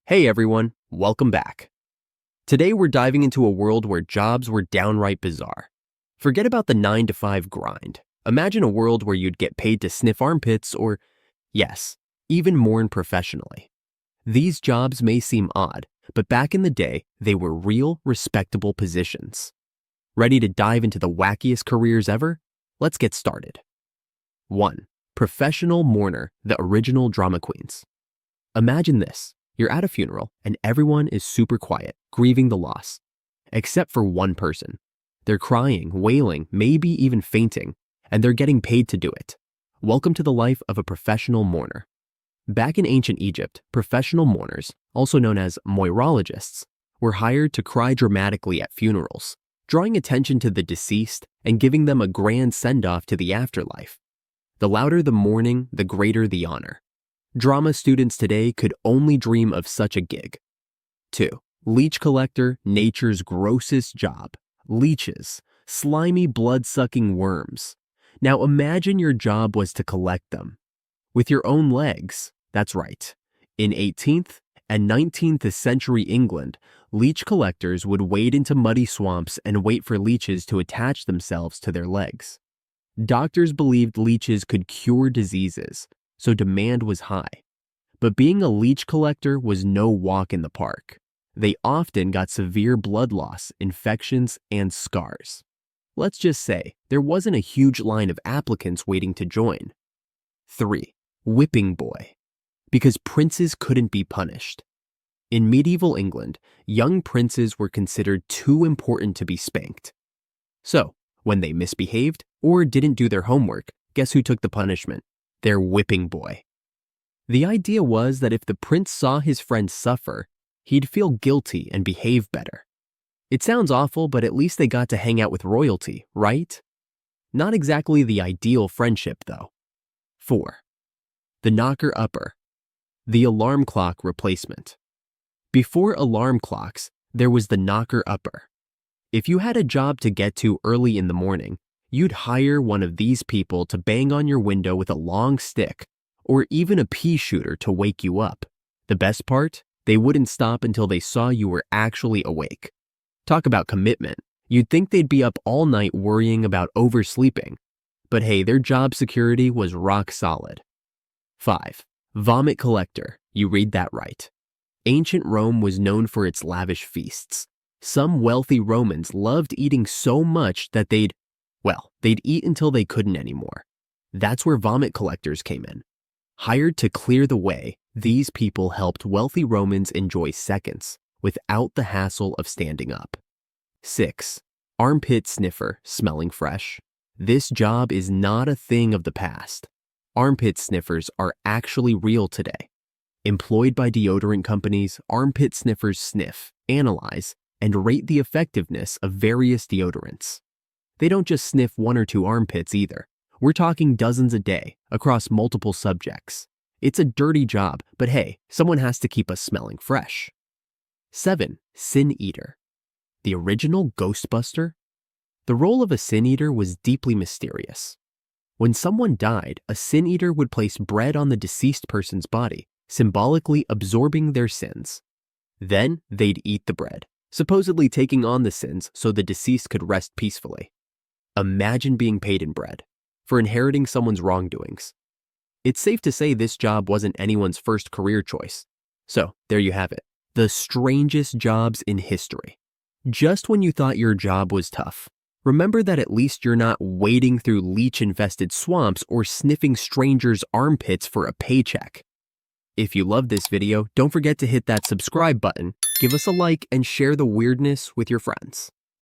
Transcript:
Hey everyone, welcome back. Today we're diving into a world where jobs were downright bizarre. Forget about the 9 to 5 grind. Imagine a world where you'd get paid to sniff armpits or, yes, even mourn professionally. These jobs may seem odd, but back in the day, they were real, respectable positions. Ready to dive into the wackiest careers ever? Let's get started. 1. Professional mourner, the original drama queens. Imagine this. You're at a funeral and everyone is super quiet, grieving the loss. Except for one person. They're crying, wailing, maybe even fainting, and they're getting paid to do it. Welcome to the life of a professional mourner. Back in ancient Egypt, professional mourners, also known as moirologists, were hired to cry dramatically at funerals, drawing attention to the deceased and giving them a grand send-off to the afterlife. The louder the mourning, the greater the honor. Drama students today could only dream of such a gig. 2. Leech collector, nature's grossest job. Leeches, slimy blood-sucking worms. Now imagine your job was to collect them. With your own legs, that's right. In 18th and 19th century England, leech collectors would wade into muddy swamps and wait for leeches to attach themselves to their legs. Doctors believed leeches could cure diseases, so demand was high. But being a leech collector was no walk in the park. They often got severe blood loss, infections, and scars. Let's just say there wasn't a huge line of applicants waiting to join. 3. Whipping boy. Because princes couldn't be punished. In medieval England, young princes were considered too important to be spanked. So, when they misbehaved or didn't do their homework, guess who took the punishment? Their whipping boy. The idea was that if the prince saw his friend suffer, he'd feel guilty and behave better. It sounds awful, but at least they got to hang out with royalty, right? Not exactly the ideal friendship, though. 4. The knocker-upper. The alarm clock replacement. Before alarm clocks, there was the knocker-upper. If you had a job to get to early in the morning, you'd hire one of these people to bang on your window with a long stick, or even a pea shooter to wake you up. The best part? They wouldn't stop until they saw you were actually awake. Talk about commitment. You'd think they'd be up all night worrying about oversleeping. But hey, their job security was rock solid. 5. Vomit collector. You read that right. Ancient Rome was known for its lavish feasts. Some wealthy Romans loved eating so much that they'd eat until they couldn't anymore. That's where vomit collectors came in. Hired to clear the way, these people helped wealthy Romans enjoy seconds without the hassle of standing up. 6. Armpit sniffer, smelling fresh. This job is not a thing of the past. Armpit sniffers are actually real today. Employed by deodorant companies, armpit sniffers sniff, analyze, and rate the effectiveness of various deodorants. They don't just sniff 1 or 2 armpits either. We're talking dozens a day, across multiple subjects. It's a dirty job, but hey, someone has to keep us smelling fresh. 7. Sin eater. The original Ghostbuster? The role of a sin eater was deeply mysterious. When someone died, a sin eater would place bread on the deceased person's body, symbolically absorbing their sins. Then they'd eat the bread, supposedly taking on the sins so the deceased could rest peacefully. Imagine being paid in bread for inheriting someone's wrongdoings. It's safe to say this job wasn't anyone's first career choice. So, there you have it. The strangest jobs in history. Just when you thought your job was tough, remember that at least you're not wading through leech-infested swamps or sniffing strangers' armpits for a paycheck. If you loved this video, don't forget to hit that subscribe button, give us a like, and share the weirdness with your friends.